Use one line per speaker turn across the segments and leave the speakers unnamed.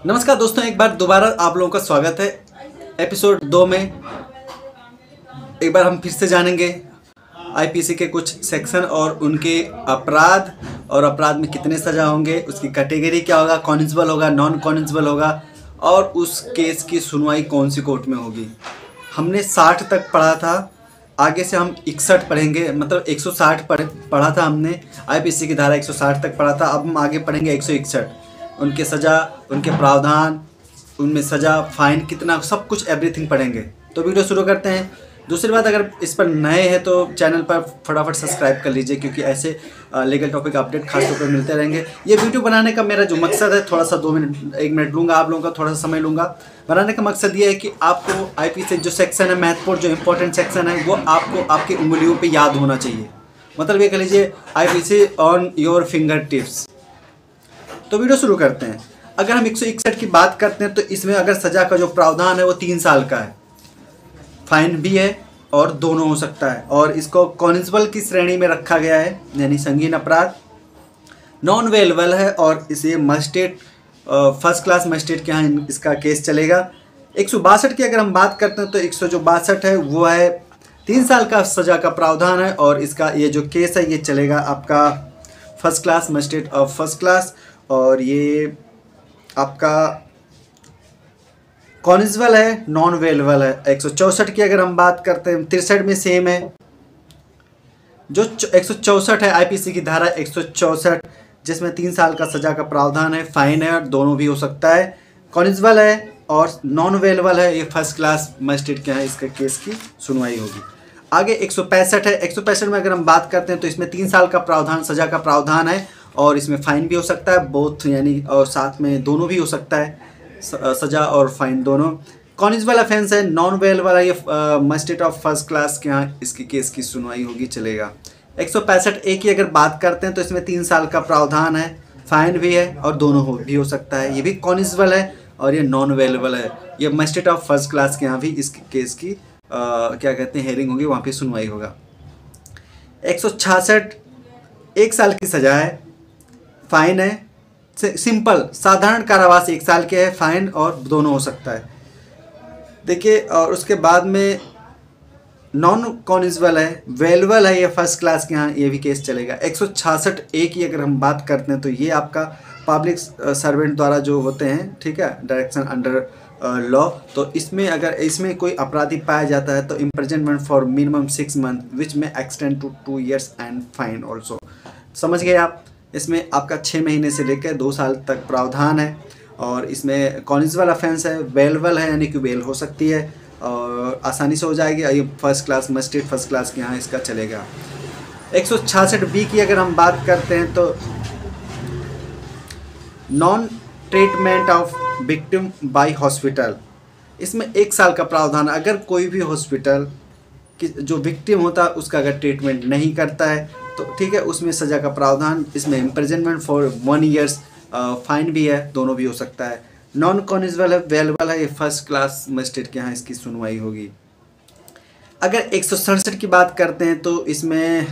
नमस्कार दोस्तों, एक बार दोबारा आप लोगों का स्वागत है एपिसोड 2 में। एक बार हम फिर से जानेंगे आईपीसी के कुछ सेक्शन और उनके अपराध और अपराध में कितने सज़ा होंगे, उसकी कैटेगरी क्या होगा, कॉन्स्टेबल होगा, नॉन कॉन्स्टेबल होगा और उस केस की सुनवाई कौन सी कोर्ट में होगी। हमने 60 तक पढ़ा था, आगे से हम 61 पढ़ेंगे, मतलब 160 पढ़ा था हमने, आईपीसी की धारा 160 तक पढ़ा था। अब हम आगे पढ़ेंगे 161, उनके सज़ा, उनके प्रावधान, उनमें सज़ा, फाइन कितना, सब कुछ एवरीथिंग पढ़ेंगे। तो वीडियो शुरू करते हैं। दूसरी बात, अगर इस पर नए हैं तो चैनल पर फटाफट सब्सक्राइब कर लीजिए, क्योंकि ऐसे लीगल टॉपिक अपडेट खास तौर पर मिलते रहेंगे। ये वीडियो बनाने का मेरा जो मकसद है, थोड़ा सा 1 मिनट लूँगा आप लोगों का, थोड़ा सा समय लूँगा। बनाने का मकसद ये है कि आपको आईपीसी जो सेक्शन है, महत्वपूर्ण जो इंपॉर्टेंट सेक्शन है, वो आपको आपकी उंगलियों पर याद होना चाहिए। मतलब ये कह लीजिए IPC on your finger tips. तो वीडियो शुरू करते हैं। अगर हम 161 की बात करते हैं तो इसमें अगर सज़ा का जो प्रावधान है वो 3 साल का है, फाइन भी है और दोनों हो सकता है, और इसको कॉन्स्टेबल की श्रेणी में रखा गया है, यानी संगीन अपराध। नॉन वेलेबल है और इसे मजिस्ट्रेट, फर्स्ट क्लास मजिस्ट्रेट के यहाँ इसका केस चलेगा। 162 की अगर हम बात करते हैं तो 162 है वो है 3 साल का सज़ा का प्रावधान है, और इसका ये जो केस है ये चलेगा आपका first class magistrate of first class, और ये आपका कॉन्स्टेबल है, नॉन वेलेबल है। 164 की अगर हम बात करते हैं, 63 में सेम है। जो 164 है आईपीसी की धारा 164, जिसमें 3 साल का सज़ा का प्रावधान है, फाइन है, और दोनों भी हो सकता है। कॉन्स्टेबल है और नॉन वेलेबल है, ये फर्स्ट क्लास मजिस्ट्रेट के यहाँ इसका केस की सुनवाई होगी। आगे 165 है। 165 में अगर हम बात करते हैं तो इसमें 3 साल का प्रावधान, सज़ा का प्रावधान है, और इसमें फ़ाइन भी हो सकता है, बोथ यानी, और साथ में दोनों भी हो सकता है, सज़ा और फाइन दोनों। कॉन्स्टेबल ऑफेंस है, नॉन वेलेबल है, ये मजिस्ट्रेट ऑफ फर्स्ट क्लास के यहाँ इसकी केस की सुनवाई होगी, चलेगा। 165A की अगर बात करते हैं तो इसमें 3 साल का प्रावधान है, फाइन भी है, और दोनों भी हो सकता है। ये भी कॉन्स्टेबल है और ये नॉन वेलेबल है, ये मजिस्ट्रेट ऑफ फर्स्ट क्लास के यहाँ भी इस केस की क्या कहते हैं, हेयरिंग होगी, वहाँ पे सुनवाई होगा। 166 1 साल की सज़ा है, फाइन है, सिंपल साधारण कारावास 1 साल के है, फाइन और दोनों हो सकता है। देखिए, और उसके बाद में नॉन कॉन्स्टेबल है, वेलेबल है, ये फर्स्ट क्लास के यहाँ ये भी केस चलेगा। 166A की अगर हम बात करते हैं तो ये आपका पब्लिक सर्वेंट द्वारा जो होते हैं, ठीक है, डायरेक्शन अंडर लॉ, तो इसमें अगर इसमें कोई अपराधी पाया जाता है तो imprisonment for minimum 6 month which may extend to 2 years and fine also. समझ गए आप? इसमें आपका 6 महीने से लेकर 2 साल तक प्रावधान है, और इसमें कॉन्स्टेबल ऑफेंस है, वेलेबल है, यानी कि बेल हो सकती है और आसानी से हो जाएगी। ये first class magistrate first class के यहाँ इसका चलेगा। 166B की अगर हम बात करते हैं तो non treatment of victim bye hospital, इसमें 1 साल का प्रावधान। अगर कोई भी हॉस्पिटल कि जो विक्टिम होता है उसका अगर ट्रीटमेंट नहीं करता है तो ठीक है, उसमें सज़ा का प्रावधान, इसमें इम्प्रिजनमेंट फॉर 1 year, फाइन भी है, दोनों भी हो सकता है। नॉन कॉन्स्टेबल है, वेलेबल है, ये फर्स्ट क्लास मजिस्ट्रेट के यहाँ इसकी सुनवाई होगी। अगर 167 की बात करते हैं तो इसमें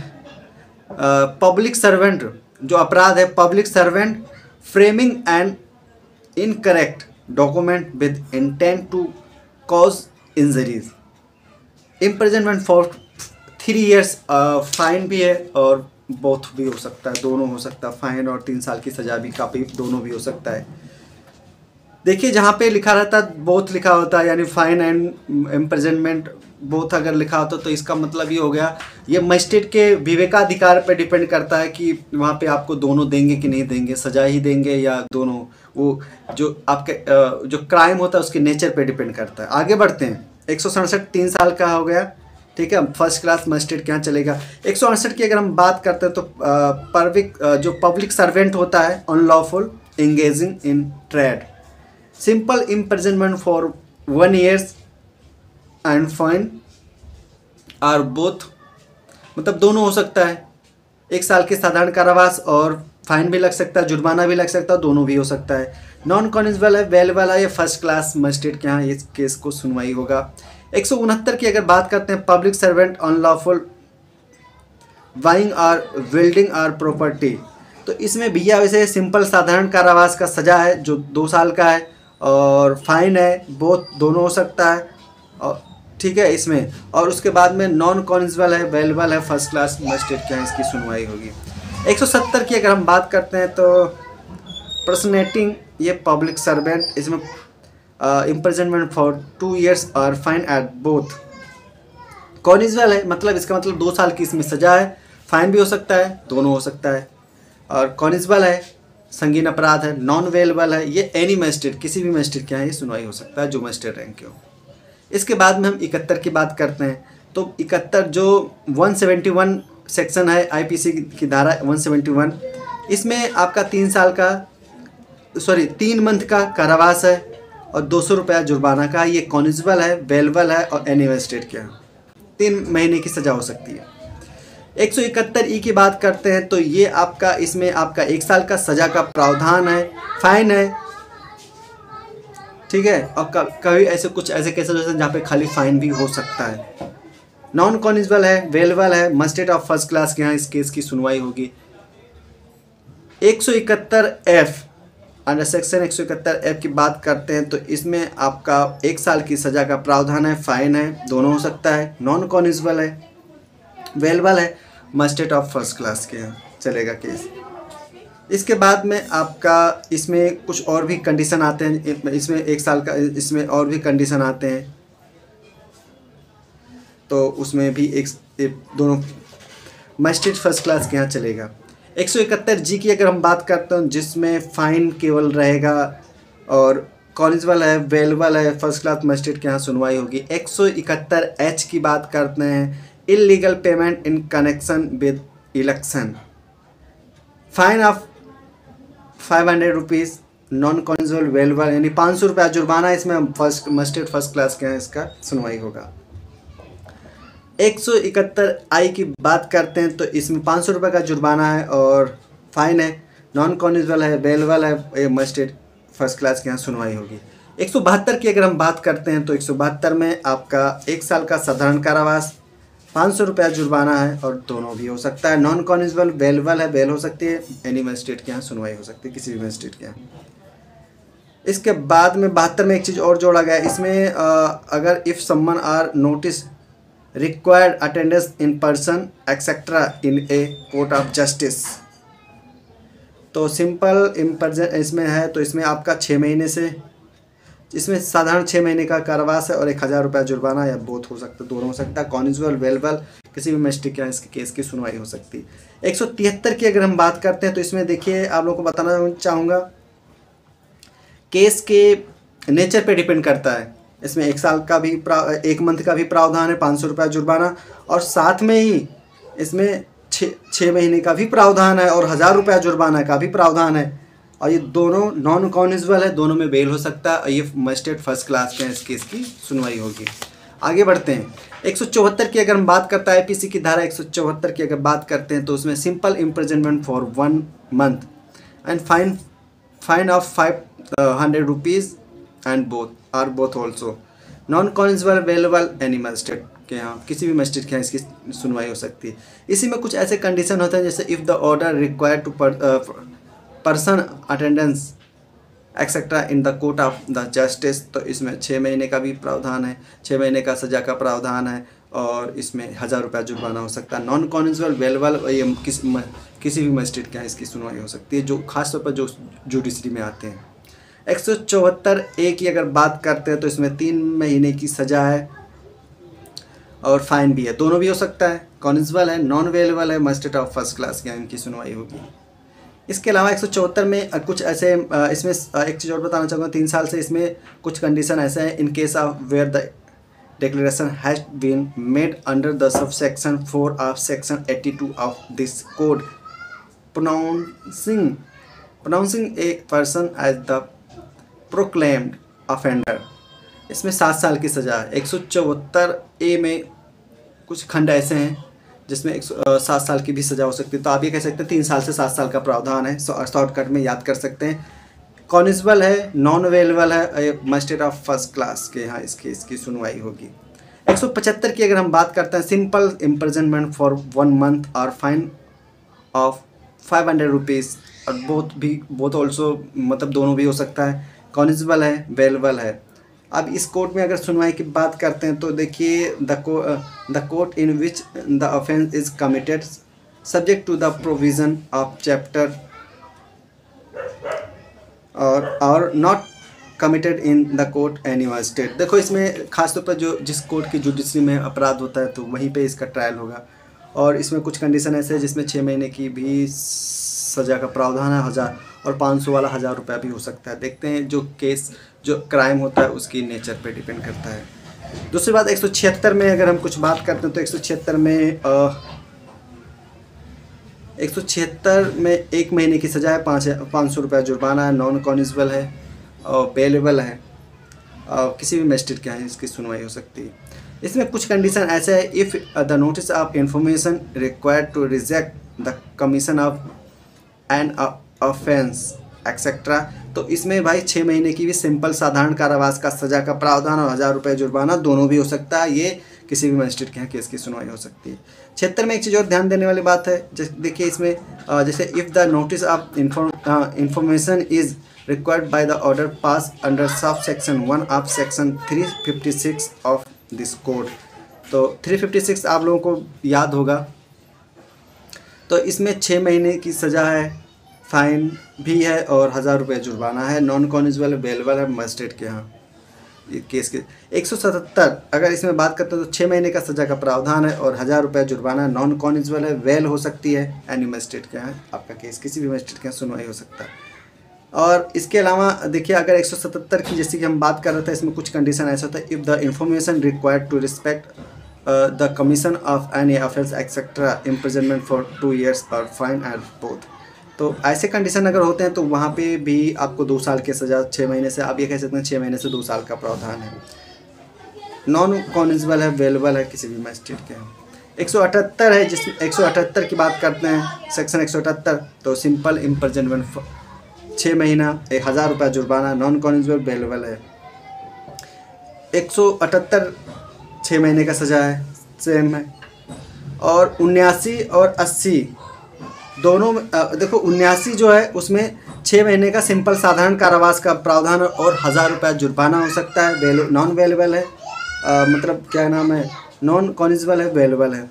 पब्लिक सर्वेंट जो अपराध है, public servant framing and incorrect document with intent to cause injuries, imprisonment for 3 years, fine भी है और बोथ भी हो सकता है, दोनों हो सकता है, फाइन और 3 साल की सज़ा भी, काफ़ी दोनों भी हो सकता है। देखिए, जहाँ पे लिखा रहता है बोथ लिखा होता है, यानी फाइन एंड इम्प्रिजनमेंट बोथ अगर लिखा होता तो इसका मतलब ये हो गया, ये मजिस्ट्रेट के विवेकाधिकार पर डिपेंड करता है कि वहाँ पे आपको दोनों देंगे कि नहीं देंगे, सज़ा ही देंगे या दोनों, वो जो आपके जो क्राइम होता है उसके नेचर पे डिपेंड करता है। आगे बढ़ते हैं। 167 3 साल का हो गया, ठीक है, फर्स्ट क्लास मजिस्ट्रेट के यहाँ चलेगा। 168 की अगर हम बात करते हैं तो जो पब्लिक सर्वेंट होता है, unlawful engaging in trade, simple imprisonment for 1 year and fine or both, मतलब दोनों हो सकता है। 1 साल के साधारण कारावास और फाइन भी लग सकता है, जुर्माना भी लग सकता है, दोनों भी हो सकता है। नॉन कॉन्स्टेबल है, वेलेबल है, ये फर्स्ट क्लास मजिस्ट्रेट के यहाँ इस केस को सुनवाई होगा। 169 की अगर बात करते हैं, पब्लिक सर्वेंट अनलॉफुल बाइंग और बिल्डिंग और प्रॉपर्टी, तो इसमें भैया वैसे सिंपल साधारण कारावास का सज़ा है जो 2 साल का है, और फाइन है, बोथ दोनों हो सकता है। और ठीक है इसमें, और उसके बाद में नॉन कॉन्जिबल है, वेलेबल है, फर्स्ट क्लास मजिस्ट्रेट क्या है इसकी सुनवाई होगी। 170 की अगर हम बात करते हैं तो पर्सनेटिंग, ये पब्लिक सर्वेंट, इसमें इम्प्रिजनमेंट फॉर 2 years और फाइन एट बोथ। कॉन्जिबल है मतलब इसका मतलब 2 साल की इसमें सजा है, फाइन भी हो सकता है, दोनों हो सकता है। और कॉन्जिबल है, संगीन अपराध है। नॉन वेलेबल है, ये एनी मजिस्ट्रेट, किसी भी मजिस्ट्रेट के यहाँ ये सुनवाई हो सकता है जो मजिस्ट्रेट रैंक के हो। इसके बाद में हम 71 की बात करते हैं। तो 71 जो 171 सेक्शन है आईपीसी की धारा 171, इसमें आपका 3 मंथ का कारावास है और 200 रुपया जुर्माना का। ये कॉन्जिबल है, वेलेबल है और एनी मजिस्ट्रेट के यहाँ 3 महीने की सज़ा हो सकती है। 171 की बात करते हैं तो ये आपका, इसमें आपका 1 साल का सज़ा का प्रावधान है, फाइन है, ठीक है। और कभी ऐसे कुछ ऐसे केसेस होते हैं जहाँ पे खाली फाइन भी हो सकता है। नॉन कॉन्जिबल है, वेलेबल है, मजिस्ट्रेट ऑफ फर्स्ट क्लास के यहाँ इस केस की सुनवाई होगी। 171F, अंडर सेक्शन 171F की बात करते हैं तो इसमें आपका 1 साल की सज़ा का प्रावधान है, फाइन है, दोनों हो सकता है। नॉन कॉन्जिबल है, वेलेबल है, मजिस्ट्रेट ऑफ फर्स्ट क्लास के यहाँ चलेगा केस। इसके बाद में आपका इसमें कुछ और भी कंडीशन आते हैं, इसमें 1 साल का, इसमें और भी कंडीशन आते हैं, तो उसमें भी एक दोनों मजिस्ट्रेट फर्स्ट क्लास के यहाँ चलेगा। 171G की अगर हम बात करते हैं जिसमें फ़ाइन केवल रहेगा और कॉन्जिबल है, वेलेबल है, फर्स्ट क्लास मजिस्ट्रेट के यहाँ सुनवाई होगी। 171H की बात करते हैं, illegal payment in connection with election, fine of 500 rupees, non cognizable, bailable यानी 500 रुपया जुर्माना। इसमें मजिस्ट्रेट फर्स्ट क्लास के यहाँ इसका सुनवाई होगा। 171I की बात करते हैं तो इसमें 500 रुपये का जुर्माना है और फाइन है, नॉन कॉन्जिबल है, वेलेबल है, मजिस्ट्रेट फर्स्ट क्लास के यहाँ सुनवाई होगी। 172 की अगर हम बात करते हैं तो 172 में आपका 1 साल का साधारण कारावास, 500 रुपया जुर्माना है और दोनों भी हो सकता है। नॉन कॉन्जिबल, वेलेबल है, बेल हो सकती है, एनी मजिस्ट्रेट के यहाँ सुनवाई हो सकती है, किसी भी मजिस्ट्रेट के यहाँ। इसके बाद में 72 में एक चीज़ और जोड़ा गया है इसमें, अगर if someone or notice required attendance in person etcetera in a court of justice, तो सिंपल इम्पर्जन इसमें है तो इसमें आपका 6 महीने से, इसमें साधारण 6 महीने का कारावास है और 1000 रुपया जुर्माना, या बोथ हो सकता है, दोनों हो सकता है। कॉन्जिबल, वेलेबल, किसी भी मजिस्ट्रेट के यहाँ इसके केस की सुनवाई हो सकती है। 173 की अगर हम बात करते हैं तो इसमें देखिए आप लोगों को बताना चाहूँगा, केस के नेचर पे डिपेंड करता है। इसमें 1 साल का भी 1 मंथ का भी प्रावधान है, 500 रुपया जुर्माना, और साथ में ही इसमें 6 महीने का भी प्रावधान है और 1000 रुपया जुर्माना का भी प्रावधान है। और ये दोनों नॉन कॉन्जिबल है, दोनों में बेल हो सकता है और ये मजिस्ट्रेट फर्स्ट क्लास के इस केस की सुनवाई होगी। आगे बढ़ते हैं। 174 की अगर हम बात करते हैं, आईपीसी की धारा 174 की अगर बात करते हैं तो उसमें simple imprisonment for 1 month and fine of 500 rupees and both also. Non cognizable, bailable, any magistrate के यहाँ, किसी भी मजिस्ट्रेट के यहाँ इसकी सुनवाई हो सकती है। इसी में कुछ ऐसे कंडीशन होते हैं जैसे if the order required to person attendance etcetera in the court of the justice, तो इसमें 6 महीने का भी प्रावधान है, 6 महीने का सजा का प्रावधान है और इसमें 1000 रुपया जुर्माना हो सकता है। नॉन कॉन्जिबल, वेलेबल, ये किसी भी मजिस्ट्रेट के यहाँ इसकी सुनवाई हो सकती है, जो खासतौर पर जो जुडिशरी में आते हैं। 174A की अगर बात करते हैं तो इसमें 3 महीने की सज़ा है और फाइन भी है, दोनों भी हो सकता है। कॉन्जिबल है, नॉन वेलेबल है, मजिस्ट्रेट ऑफ फर्स्ट क्लास के यहाँ इनकी सुनवाई होगी। इसके अलावा 174 में कुछ ऐसे इसमें एक चीज़ और बताना चाहूँगा, 3 साल से इसमें कुछ कंडीशन ऐसे हैं, in case of where the declaration has been made under the subsection 4 of section 82 of this code pronouncing a person as the proclaimed offender, इसमें 7 साल की सज़ा है। 174A में कुछ खंड ऐसे हैं जिसमें 7 साल की भी सज़ा हो सकती है, तो आप ये कह सकते हैं 3 साल से 7 साल का प्रावधान है, शॉर्टकट में याद कर सकते हैं। कॉन्जिबल है, नॉन वेलेबल है, मजिस्ट्रेट ऑफ फर्स्ट क्लास के यहाँ इसकी सुनवाई होगी। 175 की अगर हम बात करते हैं, सिंपल इम्प्रिजनमेंट फॉर 1 मंथ और फाइन ऑफ 500 रुपीज़, और बोथ ऑल्सो मतलब दोनों भी हो सकता है। कॉनिजेबल है, बेलेबल है। अब इस कोर्ट में अगर सुनवाई की बात करते हैं तो देखिए, the court in which the offence is committed subject to the provision of chapter और not committed in the court any state. देखो इसमें खासतौर पर जो जिस कोर्ट की जुडिशरी में अपराध होता है तो वहीं पे इसका ट्रायल होगा। और इसमें कुछ कंडीशन ऐसे है जिसमें 6 महीने की भी सज़ा का प्रावधान है, 1000 और 500 वाला 1000 रुपया भी हो सकता है। देखते हैं जो केस जो क्राइम होता है उसकी नेचर पे डिपेंड करता है। दूसरी बात 176 में अगर हम कुछ बात करते हैं तो 176 में 1 महीने की सज़ा है, 500 रुपया जुर्माना है, नॉन कॉनिजेबल है और बेलेबल है। किसी भी मजिस्ट्रेट के यहाँ इसकी सुनवाई हो सकती है। इसमें कुछ कंडीशन ऐसे है, if the notice of information required to reject the commission of an offence etcetera, तो इसमें भाई 6 महीने की भी सिंपल साधारण कारावास का सज़ा का प्रावधान और 1000 रुपये जुर्माना दोनों भी हो सकता है। ये किसी भी मजिस्ट्रेट के यहाँ केस की सुनवाई हो सकती है। 76 में एक चीज़ और ध्यान देने वाली बात है, देखिए इसमें जैसे if the notice of information is required by the order passed under subsection 1 of section 356 of this code। तो 356 आप लोगों को याद होगा। तो इसमें 6 महीने की सज़ा है, फाइन भी है और 1000 रुपये जुर्माना है, नॉन कॉनिजेबल बेलेबल है मजिस्ट्रेट के यहाँ ये केस के। 177 अगर इसमें बात करते हैं तो 6 महीने का सज़ा का प्रावधान है और 1000 रुपये जुर्माना, नॉन कॉनिजेबल है, वेल हो सकती है एनी मजिस्ट्रेट के यहाँ आपका केस किसी भी मजिस्ट्रेट के यहाँ सुनवाई हो सकता है। और इसके अलावा देखिए अगर 177 की जैसे कि हम बात कर रहे थे, इसमें कुछ कंडीशन ऐसा होता है, if the information required to respect the commission of any offence etcetera imprisonment for 2 years और फाइन एट बोथ। तो ऐसे कंडीशन अगर होते हैं तो वहाँ पे भी आपको 2 साल की सज़ा, 6 महीने से आप ये कह सकते हैं 6 महीने से 2 साल का प्रावधान है। नॉन कॉनिजेबल है, वेलेबल है किसी भी मजिस्ट्रेट के। 178 है, जिसमें 178 की बात करते हैं, सेक्शन 178 तो सिंपल इम्प्रिजनमेंट 6 महीना, 1000 रुपया जुर्माना, नॉन कॉनिजेबल बेलेबल है। 178 6 महीने का सज़ा है, सेम है। और 79 और 80 दोनों देखो 79 जो है उसमें 6 महीने का सिंपल साधारण कारावास का प्रावधान और 1000 रुपया जुर्माना हो सकता है। नॉन वेलेबल है, मतलब क्या नाम है, नॉन कॉनिजेबल है, वेलेबल है।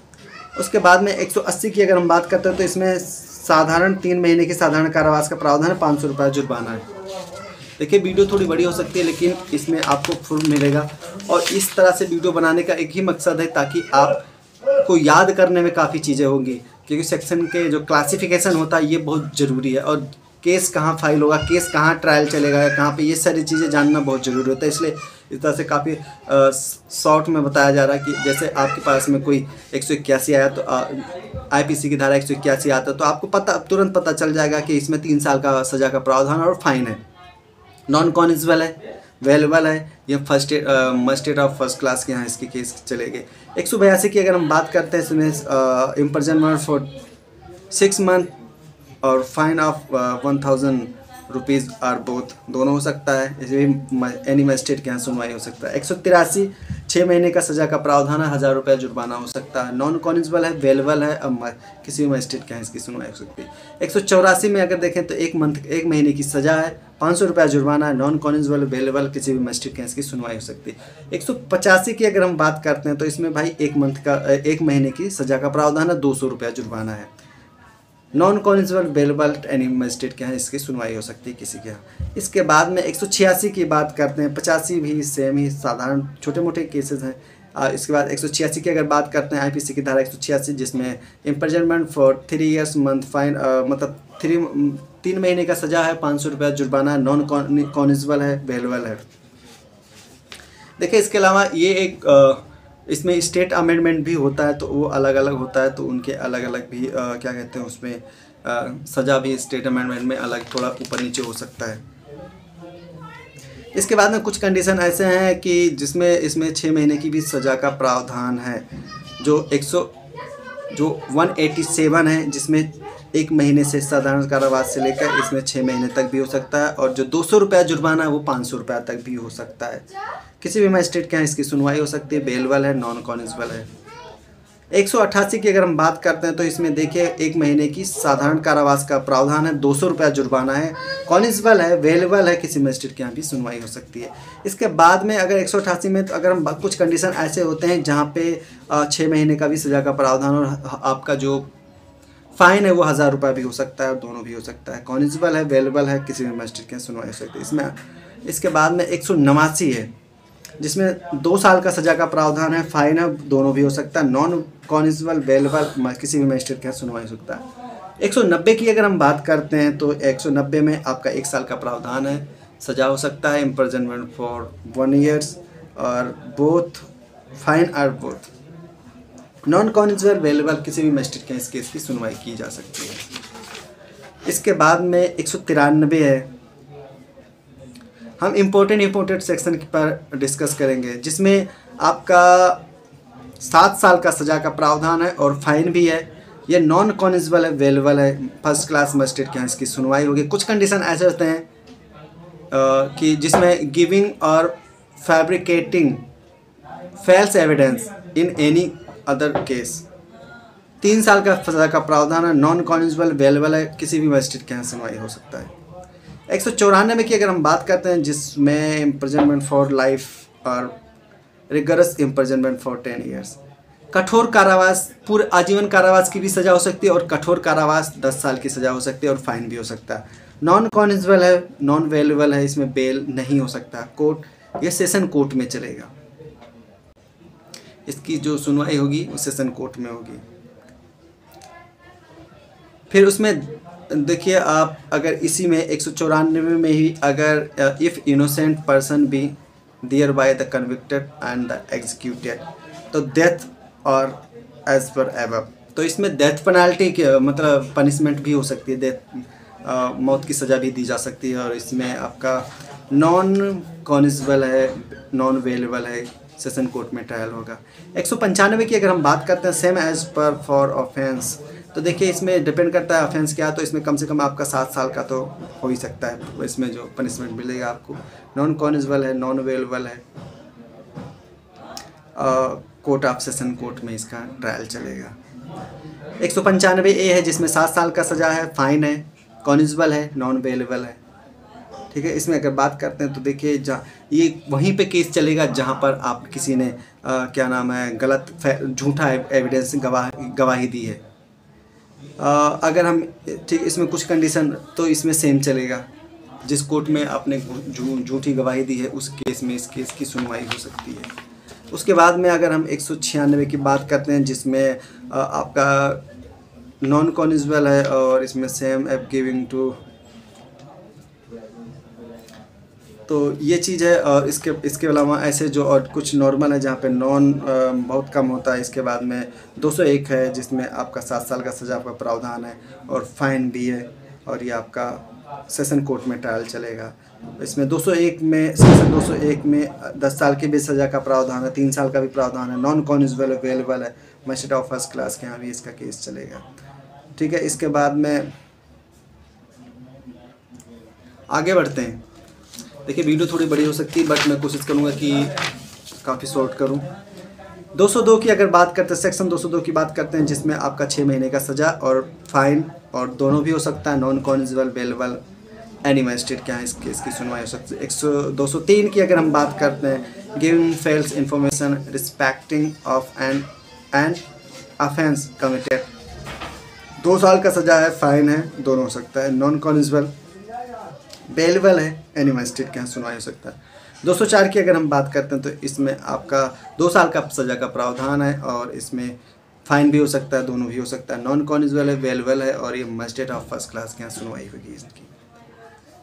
उसके बाद में 180 की अगर हम बात करते हैं तो इसमें साधारण 3 महीने की साधारण कारावास का प्रावधान है, 500 रुपया जुर्माना है। देखिए वीडियो थोड़ी बड़ी हो सकती है लेकिन इसमें आपको प्रूफ मिलेगा। और इस तरह से वीडियो बनाने का एक ही मकसद है ताकि आपको याद करने में काफ़ी चीज़ें होंगी, क्योंकि सेक्शन के जो क्लासिफिकेशन होता है ये बहुत ज़रूरी है। और केस कहाँ फाइल होगा, केस कहाँ ट्रायल चलेगा, कहाँ पे, ये सारी चीज़ें जानना बहुत ज़रूरी होता है। इसलिए इस तरह से काफ़ी शॉर्ट में बताया जा रहा है कि जैसे आपके पास में कोई 181 आया तो आईपीसी की धारा 181 आता है तो आपको तुरंत पता चल जाएगा कि इसमें 3 साल का सज़ा का प्रावधान और फाइन है। नॉन कॉनिजेबल है, वेलेबल है, ये मजिस्ट्रेट ऑफ फर्स्ट क्लास के यहाँ इसके केस चलेंगे। 182 की अगर हम बात करते हैं इसमें इम्प्रिजनमेंट फॉर 6 मंथ और फाइन ऑफ 1000 रुपीज़ और बोथ दोनों हो सकता है। इसमें एनी मजिस्ट्रेट के यहाँ सुनवाई हो सकता है। 183 6 महीने का सज़ा का प्रावधान है, 1000 रुपया जुर्माना हो सकता है। नॉन कॉनिजेबल है, वेलेबल है, अब किसी भी मजिस्ट्रेट के यहाँ इसकी सुनवाई हो सकती है। 184 में अगर देखें तो 1 महीने की सज़ा है, 500 रुपया जुर्माना है, नॉन कॉनिजेबल वेलेबल किसी भी मजिस्ट्रेट के यहाँ इसकी सुनवाई हो सकती है। 185 की अगर हम बात करते हैं तो इसमें भाई 1 महीने की सज़ा का प्रावधान है, 200 रुपया जुर्माना है। नॉन कॉनिजेबल बेलेबल एनी मजिस्ट्रेट के यहाँ इसकी सुनवाई हो सकती है किसी के यहाँ। इसके बाद में 186 की बात करते हैं, 85 भी सेम ही साधारण छोटे मोटे केसेस हैं। इसके बाद 186 की अगर बात करते हैं आईपीसी की धारा 186 जिसमें imprisonment for 3 years month fine, मतलब 3 महीने का सज़ा है, 500 रुपया जुर्माना, नॉन कॉनिजेबल है, बेलेबल है। देखिए इसके अलावा ये एक इसमें स्टेट अमेंडमेंट भी होता है तो वो अलग अलग होता है, तो उनके अलग अलग भी क्या कहते हैं उसमें सज़ा भी स्टेट अमेंडमेंट में अलग थोड़ा ऊपर नीचे हो सकता है। इसके बाद में कुछ कंडीशन ऐसे हैं कि जिसमें इसमें 6 महीने की भी सज़ा का प्रावधान है। जो 187 है जिसमें 1 महीने से साधारण कारावास से लेकर इसमें 6 महीने तक भी हो सकता है। और जो 200 रुपया जुर्माना है वो 500 रुपया तक भी हो सकता है। किसी भी मजिस्ट्रेट के यहाँ इसकी सुनवाई हो सकती है, बेलेबल है, नॉन कॉनिजेबल है। 188 की अगर हम बात करते हैं तो इसमें देखिए 1 महीने की साधारण कारावास का प्रावधान है, 200 रुपया जुर्माना है, कॉन्स्टेबल है, वेलेबल है, किसी मजिस्ट्रेट के यहाँ भी सुनवाई हो सकती है। इसके बाद में अगर 188 में, तो अगर हम कुछ कंडीशन ऐसे होते हैं जहाँ पे 6 महीने का भी सज़ा का प्रावधान और आपका जो फाइन है वो 1000 रुपये भी हो सकता है और दोनों भी हो सकता है। कॉन्स्टेबल है, वेलेबल है, किसी भी मजिस्ट्रेट के यहाँ सुनवाई हो सकती है। इसके बाद में 189 है जिसमें 2 साल का सज़ा का प्रावधान है, फाइन है, दोनों भी हो सकता है। नॉन कॉन्स्टेबल वेलेबल किसी भी मजिस्ट्रेट के यहाँ सुनवाई हो सकता है। 190 की अगर हम बात करते हैं तो 190 में आपका 1 साल का प्रावधान है, सज़ा हो सकता है, इम्प्रिजनमेंट फॉर 1 ईयर्स और बोथ फाइन और बोथ। नॉन कॉन्स्टेबल वेलेबल किसी भी मजिस्ट्रेट के इस केस की सुनवाई की जा सकती है। इसके बाद में 193 है, हम इम्पोर्टेंट सेक्शन पर डिस्कस करेंगे, जिसमें आपका 7 साल का सज़ा का प्रावधान है और फाइन भी है। ये नॉन कॉन्स्टेबल है, वेलेबल है, फर्स्ट क्लास मजिस्ट्रेट के यहाँ इसकी सुनवाई होगी। कुछ कंडीशन ऐसे होते हैं कि जिसमें गिविंग और fabricating false evidence in any other case. 3 साल का सज़ा का प्रावधान है, नॉन कॉन्स्टेबल वेलेबल है, किसी भी मजिस्ट्रेट के यहाँ सुनवाई हो सकता है। 194 की अगर हम बात करते हैं जिसमें इम्प्रिजनमेंट फॉर लाइफ और रिगरस इम्प्रिजनमेंट फॉर 10 ईयर्स। कठोर कारावास, पूरे आजीवन कारावास की भी सज़ा हो सकती है और कठोर कारावास 10 साल की सज़ा हो सकती है और फाइन भी हो सकता है। नॉन कॉन्स्टेबल है, नॉन वेलेबल है, इसमें बेल नहीं हो सकता। कोर्ट, ये सेशन कोर्ट में चलेगा, इसकी जो सुनवाई होगी वो सेशन कोर्ट में होगी। फिर उसमें देखिए आप अगर इसी में 194 में ही अगर if innocent person be there by the convicted and the executed, तो डेथ और एज पर एबव, तो इसमें डेथ पेनाल्टी के मतलब पनिशमेंट भी हो सकती है, डेथ मौत की सज़ा भी दी जा सकती है। और इसमें आपका नॉन कॉन्स्टेबल है, नॉन वेलेबल है, सेशन कोर्ट में ट्रायल होगा। 195 की अगर हम बात करते हैं same as per for offence, तो देखिए इसमें डिपेंड करता है ऑफेंस क्या है, तो इसमें कम से कम आपका 7 साल का तो हो ही सकता है, इसमें जो पनिशमेंट मिलेगा आपको। नॉन कॉन्स्टेबल है, नॉन वेलेबल है, कोर्ट ऑफ सेशन कोर्ट में इसका ट्रायल चलेगा। 195A है जिसमें 7 साल का सज़ा है, फाइन है, कॉन्स्टेबल है, नॉन वेलेबल है। ठीक है, इसमें अगर बात करते हैं तो देखिए ये वहीं पे केस चलेगा जहाँ पर आप किसी ने क्या नाम है गलत झूठा एविडेंस गवाही दी है। अगर हम ठीक इसमें कुछ कंडीशन तो इसमें सेम चलेगा, जिस कोर्ट में आपने झूठी गवाही दी है उस केस में इस केस की सुनवाई हो सकती है। उसके बाद में अगर हम 196 की बात करते हैं जिसमें आपका नॉन कॉन्स्टेबल है और इसमें सेम एप गिविंग टू, तो ये चीज़ है। और इसके अलावा ऐसे जो और कुछ नॉर्मल है जहाँ पे नॉन बहुत कम होता है। इसके बाद में 201 है जिसमें आपका 7 साल का सज़ा का प्रावधान है और फाइन भी है और ये आपका सेशन कोर्ट में ट्रायल चलेगा। इसमें 201 में सेक्शन 201 में 10 साल की भी सज़ा का प्रावधान है, 3 साल का भी प्रावधान है, नॉन कॉन्स्टेबल अवेलेबल है, मजिस्ट्रेट ऑफ फर्स्ट क्लास के यहाँ भी इसका केस चलेगा। ठीक है, इसके बाद में आगे बढ़ते हैं। देखिए वीडियो थोड़ी बड़ी हो सकती है बट मैं कोशिश करूँगा कि काफ़ी शॉर्ट करूँ। 202 की अगर बात करते हैं, सेक्शन 202 की बात करते हैं जिसमें आपका 6 महीने का सज़ा और फाइन और दोनों भी हो सकता है, नॉन कॉन्स्टेबल वेलेबल एनी मजिस्ट्रेट क्या है इस केस की सुनवाई हो सकती है। 203 की अगर हम बात करते हैं, giving fails information respecting of an offence committed, 2 साल का सज़ा है, फाइन है, दोनों हो सकता है, नॉन कॉन्स्टेबल वेलेबल है, एनी मजिस्ट्रेट के यहाँ सुनवाई हो सकता है। 204 की अगर हम बात करते हैं तो इसमें आपका 2 साल का सज़ा का प्रावधान है और इसमें फाइन भी हो सकता है, दोनों भी हो सकता है, नॉन कॉन्स्टेबल है, वेलेबल है और ये मजिस्ट्रेट ऑफ फर्स्ट क्लास के यहाँ सुनवाई होगी इसकी।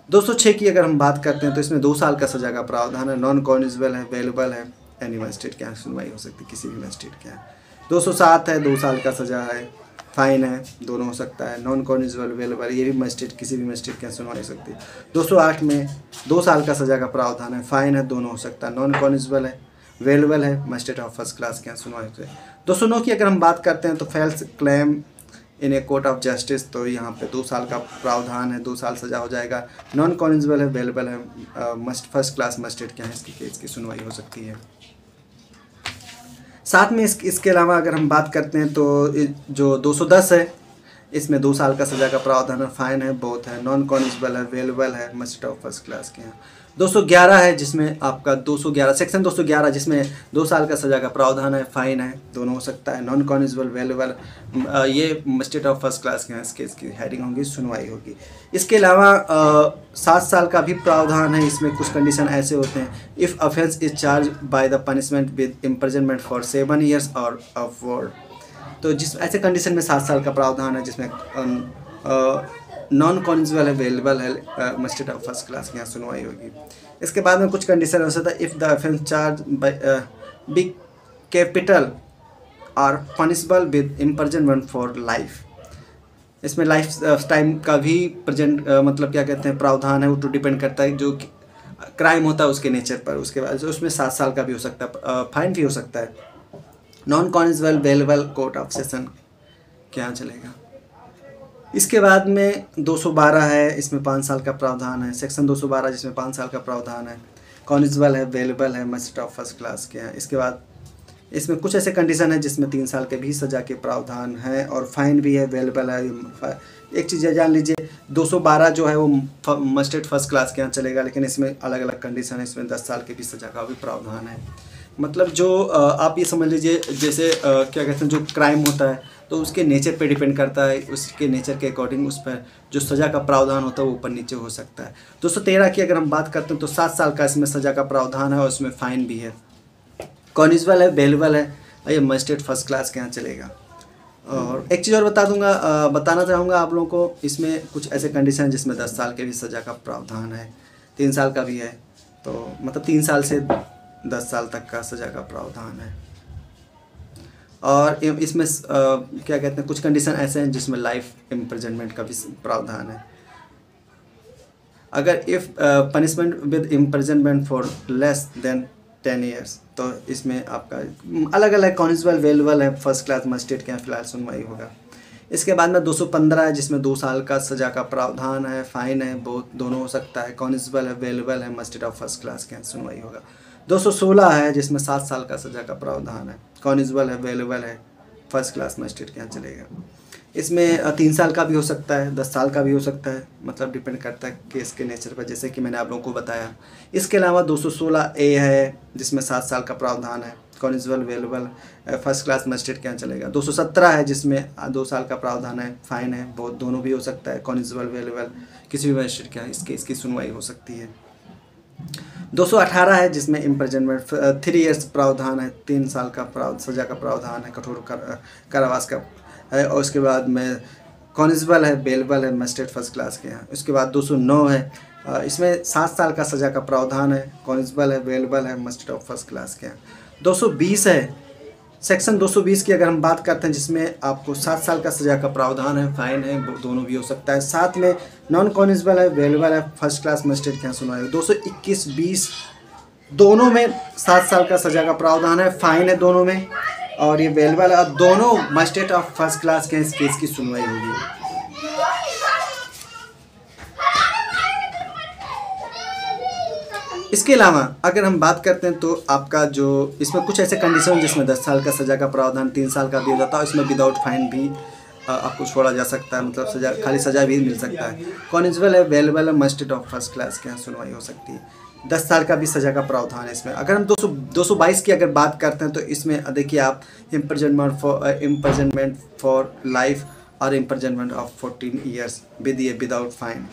206 की अगर हम बात करते हैं तो इसमें 2 साल का सज़ा का प्रावधान है, नॉन कॉन्स्टेबल है, वेलेबल है, एनी मजिस्ट्रेट के यहाँ सुनवाई हो सकती है, किसी भी मजिस्ट्रेट के यहाँ। 207 है, 2 साल का सज़ा है, फाइन है, दोनों हो सकता है, नॉन कॉन्स्टेबल वेलेबल, ये भी मजिस्ट्रेट किसी भी मजिस्ट्रेट के यहाँ सुनवाई हो सकती है। 208 में 2 साल का सज़ा का प्रावधान है, फाइन है, दोनों हो सकता है, नॉन कॉन्स्टेबल है, वेलेबल है, मजिस्ट्रेट ऑफ फर्स्ट क्लास के यहाँ सुनवाई होती है। 209 की अगर हम बात करते हैं तो fails claim in a court of justice, तो यहाँ पे 2 साल का प्रावधान है, 2 साल सज़ा हो जाएगा, नॉन कॉन्स्टेबल है, वेलेबल है, फर्स्ट क्लास मजिस्ट्रेट के यहाँ इसकी केस की सुनवाई हो सकती है। साथ में इसके अलावा अगर हम बात करते हैं तो जो 210 है, इसमें 2 साल का सज़ा का प्रावधान है, फाइन है, बहुत है, नॉन कॉन्जिबल है, वेलेबल है, मजिस्ट्रेट ऑफ फर्स्ट क्लास के हैं। 211 है जिसमें आपका 211 सेक्शन 211 जिसमें 2 साल का सज़ा का प्रावधान है, फाइन है, दोनों हो सकता है, नॉन कॉन्जिबल, वेलेबल, ये मजिस्ट्रेट ऑफ फर्स्ट क्लास के हैं, इसके इसकी हेयरिंग होगी, सुनवाई होगी। इसके अलावा 7 साल का भी प्रावधान है, इसमें कुछ कंडीशन ऐसे होते हैं, if offence is charge by the punishment with imprisonment for 7 years और अपवर्ड। तो जिस ऐसे कंडीशन में 7 साल का प्रावधान है जिसमें नॉन कॉन्जिबल है, वेलेबल है, मजिस्ट्रेट ऑफ फर्स्ट क्लास के यहाँ सुनवाई होगी। इसके बाद में कुछ कंडीशन हो सकता है, if the offence charge by big capital are punishable with imprisonment for life. इसमें लाइफ टाइम का भी प्रेजेंट मतलब क्या कहते हैं प्रावधान है, वो तो डिपेंड करता है जो क्राइम होता है उसके नेचर पर। उसके बाद उसमें 7 साल का भी हो सकता है, फाइन भी हो सकता है। Non cognizable, वेलेबल court of session के यहाँ चलेगा। इसके बाद में 212 है, इसमें 5 साल का प्रावधान है, सेक्शन 212 जिसमें 5 साल का प्रावधान है, कॉन्जिबल है, वेलेबल है, मजिस्ट्रेट ऑफ फर्स्ट क्लास के हैं। इसके बाद इसमें कुछ ऐसे कंडीशन है जिसमें 3 साल के भी सज़ा के प्रावधान है और फाइन भी है, वेलेबल है। एक चीज़ जान लीजिए, 212 जो है वो मजिस्ट्रेट फर्स्ट क्लास के यहाँ चलेगा, लेकिन इसमें अलग अलग कंडीशन है, इसमें 10 साल के भी सज़ा का भी प्रावधान है। मतलब जो आप ये समझ लीजिए जैसे क्या कहते हैं जो क्राइम होता है तो उसके नेचर पे डिपेंड करता है, उसके नेचर के अकॉर्डिंग उस पर जो सज़ा का प्रावधान होता है वो ऊपर नीचे हो सकता है। 213 की अगर हम बात करते हैं तो 7 साल का इसमें सज़ा का प्रावधान है और उसमें फ़ाइन भी है, कॉन्जिबल है, वेलेबल है, ये मजिस्ट्रेट फर्स्ट क्लास के यहाँ चलेगा। और एक चीज़ और बताना चाहूँगा आप लोगों को, इसमें कुछ ऐसे कंडीशन है जिसमें 10 साल के भी सज़ा का प्रावधान है, 3 साल का भी है, तो मतलब 3 साल से 10 साल तक का सज़ा का प्रावधान है। और इसमें क्या कहते हैं कुछ कंडीशन ऐसे हैं जिसमें लाइफ इम्प्रिजनमेंट का भी प्रावधान है। अगर if punishment with imprisonment for less than 10 years, तो इसमें आपका अलग अलग कॉन्जिबल, वेलेबल है, फर्स्ट क्लास मजिस्ट्रेट के यहाँ फिलहाल सुनवाई होगा। इसके बाद में 215 है जिसमें 2 साल का सज़ा का प्रावधान है, फाइन है, बहुत दोनों हो सकता है, कॉन्जिबल है, वेलेबल है, मजिस्ट्रेट ऑफ फर्स्ट क्लास के यहाँ सुनवाई होगा। 216 है जिसमें 7 साल का सज़ा का प्रावधान है, कॉन्जिबल है, वेलेबल है, फर्स्ट क्लास मजिस्ट्रेट के यहाँ चलेगा। इसमें 3 साल का भी हो सकता है, 10 साल का भी हो सकता है, मतलब डिपेंड करता है केस के नेचर पर, जैसे कि मैंने आप लोगों को बताया। इसके अलावा 216A है जिसमें 7 साल का प्रावधान है, कॉन्जिबल, वेलेबल, फर्स्ट क्लास मजिस्ट्रेट के यहाँ चलेगा। 217 है जिसमें 2 साल का प्रावधान है, फाइन है, बहुत दोनों भी हो सकता है, कॉन्जिबल, वेलेबल, किसी भी मजिस्ट्रेट के यहाँ इसकी सुनवाई हो सकती है। 218 है जिसमें इम्प्रिजनमेंट 3 years प्रावधान है, 3 साल का सज़ा का प्रावधान है, कठोर कारावास का है। और उसके बाद में कॉन्जिबल है, वेलेबल है, मजिस्ट्रेट फर्स्ट क्लास के हैं। उसके बाद 209 है, इसमें 7 साल का सज़ा का प्रावधान है, कॉन्जिबल है, वेलेबल है, मजिस्ट्रेट ऑफ फर्स्ट क्लास के हैं। 220 है, सेक्शन 220 की अगर हम बात करते हैं जिसमें आपको 7 साल का सज़ा का प्रावधान है, फाइन है, दोनों भी हो सकता है। साथ में नॉन कॉन्जिबल है, वेलेबल है, फर्स्ट क्लास मजिस्ट्रेट के यहाँ सुनवाई। 221-20 दोनों में 7 साल का सज़ा का प्रावधान है, फाइन है दोनों में, और ये वेलेबल है, दोनों मजिस्ट्रेट ऑफ फर्स्ट क्लास के इस केस की सुनवाई होगी। इसके अलावा अगर हम बात करते हैं तो आपका जो इसमें कुछ ऐसे कंडीशन जिसमें 10 साल का सज़ा का प्रावधान, 3 साल का भी हो जाता है, इसमें विदाउट फाइन भी आपको छोड़ा जा सकता है, मतलब सज़ा खाली सज़ा भी मिल सकता है। कॉन्जिबल है, वेलेबल है, मजिस्ट्रेट ऑफ फर्स्ट क्लास के यहाँ सुनवाई हो सकती है। 10 साल का भी सज़ा का प्रावधान है इसमें। अगर हम 222 की अगर बात करते हैं तो इसमें देखिए आप इम्प्रिजनमेंट फॉर लाइफ और imprisonment of 14 years without fine,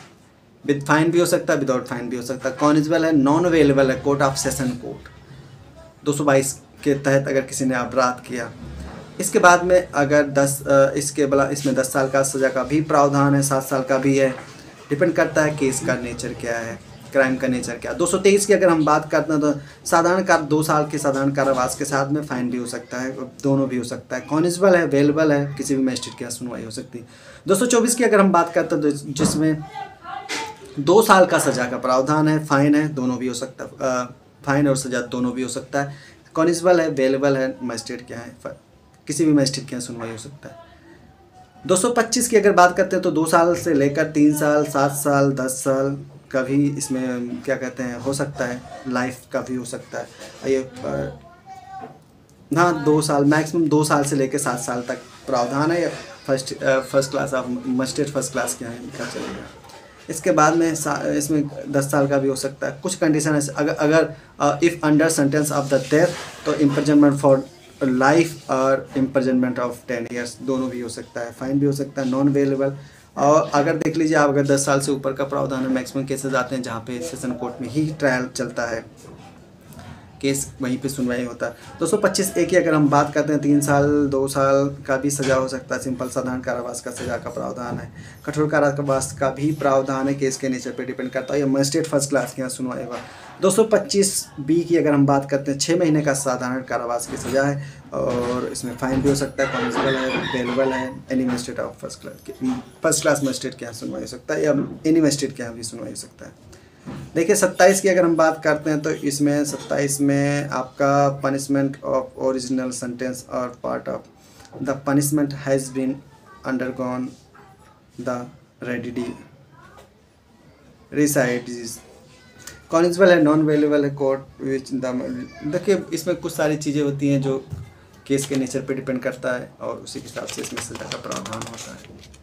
with fine भी हो सकता है, विदाउट फाइन भी हो सकता है। कॉन्जिबल है, नॉन अवेलेबल है, कोर्ट ऑफ सेशन कोर्ट 222 के तहत अगर किसी ने अपराध किया। इसके बाद में अगर इसमें 10 साल का सज़ा का भी प्रावधान है, 7 साल का भी है, डिपेंड करता है केस का नेचर क्या है, क्राइम का नेचर क्या है। 223 की अगर हम बात करते हैं तो साधारण 2 साल के साधारण कारावास के साथ में फाइन भी हो सकता है, दोनों भी हो सकता है। कॉन्जिबल है, वेलेबल है, किसी भी मजिस्ट्रेट के यहाँ सुनवाई हो सकती है। 224 की अगर हम बात करते हैं तो जिसमें 2 साल का सज़ा का प्रावधान है, फाइन है, दोनों भी हो सकता है, फाइन और सज़ा दोनों भी हो सकता है। कॉन्जिबल है, वेलेबल है, मजिस्ट्रेट के यहाँ किसी भी मजिस्ट्रेट के यहाँ सुनवाई हो सकता है। 225 की अगर बात करते हैं तो 2 साल से लेकर 3 साल, 7 साल, 10 साल का भी इसमें क्या कहते हैं हो सकता है, लाइफ का भी हो सकता है। ये हाँ 2 साल, मैक्सिमम 2 साल से लेकर 7 साल तक प्रावधान है। First class of magistrate first class के यहाँ इनका चलेगा। इसके बाद में इसमें 10 साल का भी हो सकता है। कुछ कंडीशन है, अगर if under sentence of the death तो इम्प्रिजनमेंट फॉर लाइफ और इम्प्रिजनमेंट ऑफ 10 ईयर्स दोनों भी हो सकता है। फाइन भी हो सकता है, नॉन अवेलेबल। और अगर देख लीजिए आप, अगर 10 साल से ऊपर का प्रावधान है, मैक्सिमम केसेस आते हैं जहाँ पे सेशन कोर्ट में ही ट्रायल चलता है, केस वहीं पे सुनवाई होता है। 225A की अगर हम बात करते हैं, 3 साल 2 साल का भी सज़ा हो सकता है। सिंपल साधारण कारावास का सज़ा का प्रावधान है। कठोर कारावास का भी प्रावधान है, केस के नेचर पे डिपेंड करता है। या मजिस्ट्रेट फर्स्ट क्लास के यहाँ सुनवाई होगा। 225B की अगर हम बात करते हैं, 6 महीने का साधारण कारावास की सज़ा है और इसमें फाइन भी हो सकता है, कॉन्स्टेबल है, बेलबल है। Any magistrate of first class magistrate के यहाँ सुनवाई हो सकता है, या एनी मजिस्ट्रेट के यहाँ भी सुनवाई हो सकता है। देखिए 27 की अगर हम बात करते हैं तो इसमें 27 में आपका पनिशमेंट ऑफ ओरिजिनल सेंटेंस और part of the punishment has been undergone the ready resides. Constable है, नॉन अवेलेबल है कोर्ट विच द। देखिए इसमें कुछ सारी चीज़ें होती हैं जो केस के नेचर पे डिपेंड करता है और उसी के हिसाब से इसमें सज़ा का प्रावधान होता है।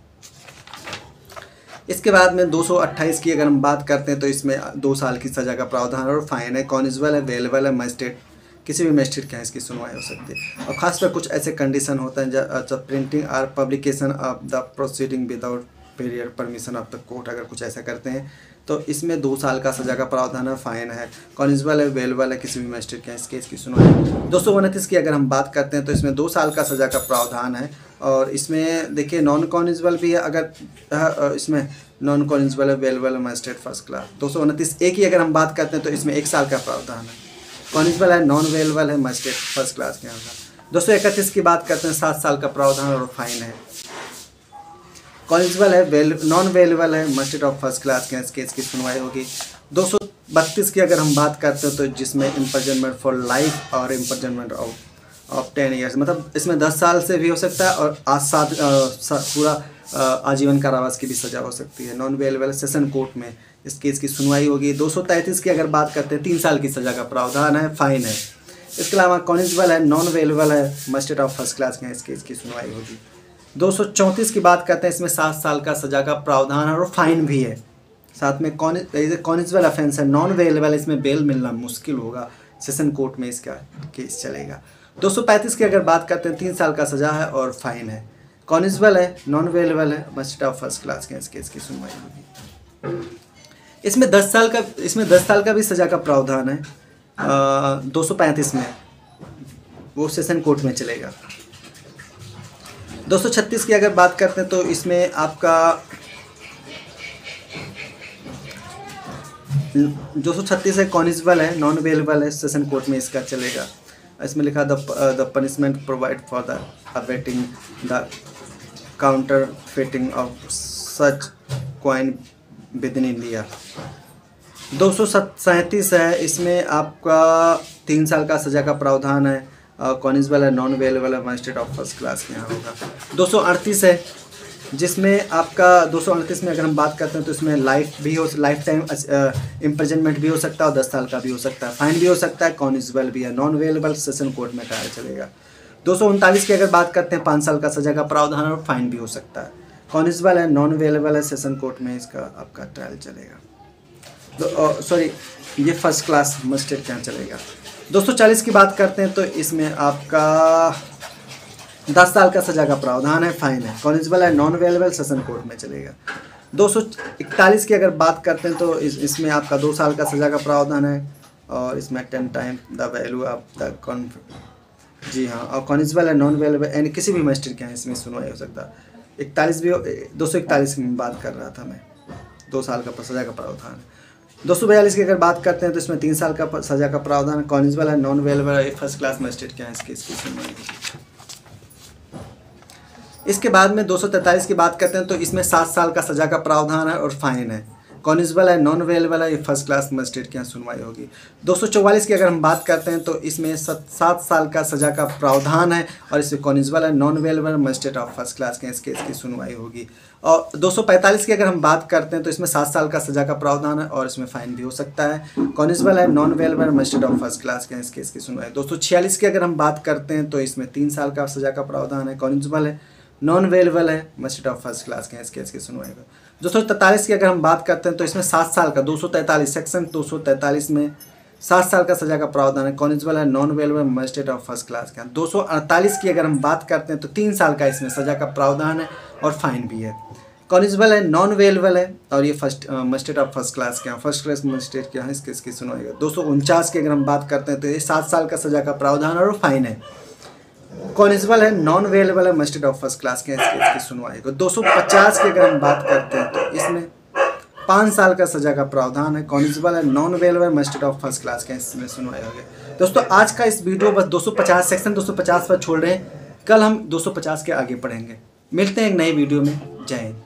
इसके बाद में 228 की अगर हम बात करते हैं तो इसमें 2 साल की सज़ा का प्रावधान और फाइन है। कॉन्स्टेबल है, अवेलेबल है, मजिस्ट्रेट, किसी भी मजिस्ट्रेट के यहाँ इसकी सुनवाई हो सकती है। और खासकर कुछ ऐसे कंडीशन होते हैं जब प्रिंटिंग और publication of the proceeding without period permission of the court, अगर कुछ ऐसा करते हैं तो इसमें 2 साल का सज़ा का प्रावधान है, फाइन है। कॉन्स्टेबल है, अवेलेबल है, किसी भी मजिस्ट्रेट के यहाँ इस केस की सुनवाई। 229 की अगर हम बात करते हैं तो इसमें 2 साल का सज़ा का प्रावधान है और इसमें देखिए नॉन कॉन्स्टेबल भी है। अगर इसमें non constable available magistrate first class. 229A की अगर हम बात करते हैं तो इसमें 1 साल का प्रावधान है। कॉन्स्टेबल है, नॉन अवेलेबल है, मजिस्ट्रेट फर्स्ट क्लास के यहाँ। 231 की बात करते हैं, 7 साल का प्रावधान और फाइन है। कॉन्स्टेबल है, नॉन अवेलेबल है, मजिस्ट्रेट ऑफ फर्स्ट क्लास के इस केस की सुनवाई होगी। 232 की अगर हम बात करते हैं तो जिसमें इम्प्रिजनमेंट फॉर लाइफ और इम्प्रिजनमेंट ऑफ 10 ईयर्स, मतलब इसमें 10 साल से भी हो सकता है और पूरा आजीवन कारावास की भी सज़ा हो सकती है। नॉन अवेलेबल सेशन कोर्ट में इस केस की सुनवाई होगी। 233 की अगर बात करते हैं, 3 साल की सज़ा का प्रावधान है, फाइन है। इसके अलावा कॉन्स्टेबल है, नॉन अवेलेबल है, मजिस्ट्रेट ऑफ फर्स्ट क्लास के इस केस की सुनवाई होगी। 234 की बात करते हैं, इसमें 7 साल का सज़ा का प्रावधान है और फाइन भी है। साथ में कॉन्स्टेबल ऑफेंस है, नॉन अवेलेबल, इसमें बेल मिलना मुश्किल होगा, सेशन कोर्ट में इसका केस चलेगा। 235 की अगर बात करते हैं, 3 साल का सज़ा है और फाइन है। कॉन्स्टेबल है, नॉन अवेलेबल है, मजिस्ट्रेट ऑफ फर्स्ट क्लास के इस केस की सुनवाई होगी। इसमें 10 साल का भी सज़ा का प्रावधान है। 235 में वो सेशन कोर्ट में चलेगा। 236 की अगर बात करते हैं तो इसमें आपका 236 है, कॉन्स्टेबल है, नॉन अवेलेबल है, सेशन कोर्ट में इसका चलेगा। इसमें लिखा the punishment provide for the abetting the counterfeiting of such coin within India. 237 है, इसमें आपका 3 साल का सज़ा का प्रावधान है। कॉन्स्टेबल है, नॉन अवेलेबल है, मजिस्ट्रेट ऑफ फर्स्ट क्लास के यहाँ होगा। 238 है, जिसमें आपका 238 में अगर हम बात करते हैं तो इसमें लाइफ टाइम इम्प्रिजनमेंट भी हो सकता है और 10 साल का भी हो सकता है, फाइन भी हो सकता है। कॉन्स्टेबल भी है, नॉन अवेलेबल, सेशन कोर्ट में ट्रायल चलेगा। 239 की अगर बात करते हैं, 5 साल का सज़ा का प्रावधान और फाइन भी हो सकता है। कॉन्स्टेबल है, नॉन अवेलेबल है, सेशन कोर्ट में इसका आपका ट्रायल चलेगा। ये फर्स्ट क्लास मजिस्ट्रेट के यहाँ चलेगा। 240 की बात करते हैं तो इसमें आपका 10 साल का सज़ा का प्रावधान है, फाइन है। कॉन्स्टेबल है, नॉन अवेलेबल, सेशन कोर्ट में चलेगा। 241 की अगर बात करते हैं तो इसमें आपका 2 साल का सज़ा का प्रावधान है और इसमें 10 time the value of the जी हाँ। और कॉन्स्टेबल है, नॉन अवेलेबल, यानी किसी भी मजिस्ट्रेट के यहाँ इसमें सुनवाई हो सकता है। 41 भी 241 की बात कर रहा था मैं, 2 साल का सज़ा का प्रावधान। 242 की अगर बात करते हैं तो इसमें 3 साल का सज़ा का प्रावधान। कॉन्स्टेबल है, नॉन अवेलेबल है, फर्स्ट क्लास मजिस्ट्रेट के यहाँ इसकी सुनवाई होगी। इसके बाद में 243 की बात करते हैं तो इसमें 7 साल का सज़ा का प्रावधान है और फाइन है। कॉनिस्टेबल है, नॉन अवेलेबल है, ये फर्स्ट क्लास मजिस्ट्रेट के यहाँ सुनवाई होगी। 244 की अगर हम बात करते हैं तो इसमें 7 साल का सज़ा का प्रावधान है और इसमें कॉनिस्टेबल है, non available magistrate of first class के इस केस की सुनवाई होगी। और 245 की अगर हम बात करते हैं तो इसमें 7 साल का सज़ा का प्रावधान है और इसमें फाइन भी हो सकता है। कॉनिस्टेबल है, non available magistrate of first class के इस केस की सुनवाई। 246 की अगर हम बात करते हैं तो इसमें 3 साल का सज़ा का प्रावधान है। कॉनिस्टेबल है, नॉन अवेलेबल है, मजिस्ट्रेट ऑफ फर्स्ट क्लास के इस केस की सुनवाई होगी। 243 की अगर हम बात करते हैं तो इसमें 7 साल का 243 सेक्शन 243 में 7 साल का सज़ा का प्रावधान है। कॉनिस्टेबल है, non available magistrate of first class का। 248 की अगर हम बात करते हैं तो 3 साल का इसमें सज़ा का प्रावधान है और फाइन भी है। कॉनिस्टेबल है, नॉन अवेलेबल है और ये मजिस्ट्रेट ऑफ फर्स्ट क्लास के यहाँ, फर्स्ट क्लास मजिस्ट्रेट के यहाँ इस केस की सुनवाई होगी। 249 की अगर हम बात करते हैं तो ये 7 साल का सज़ा का प्रावधान और फाइन है। कॉनिस्टेबल है, नॉन अवेलेबल है, मजिस्ट्रेट ऑफ फर्स्ट क्लास के इस केस की सुनवाई को। 250 की अगर हम बात करते हैं तो इसमें 5 साल का सज़ा का प्रावधान है। कॉनिस्टेबल है, non available, magistrate of first class के इसमें सुनवाई हो गई। दोस्तों आज का इस वीडियो बस 250 सेक्शन 250 पर छोड़ रहे हैं, कल हम 250 के आगे पढ़ेंगे। मिलते हैं एक नए वीडियो में। जय हिंद।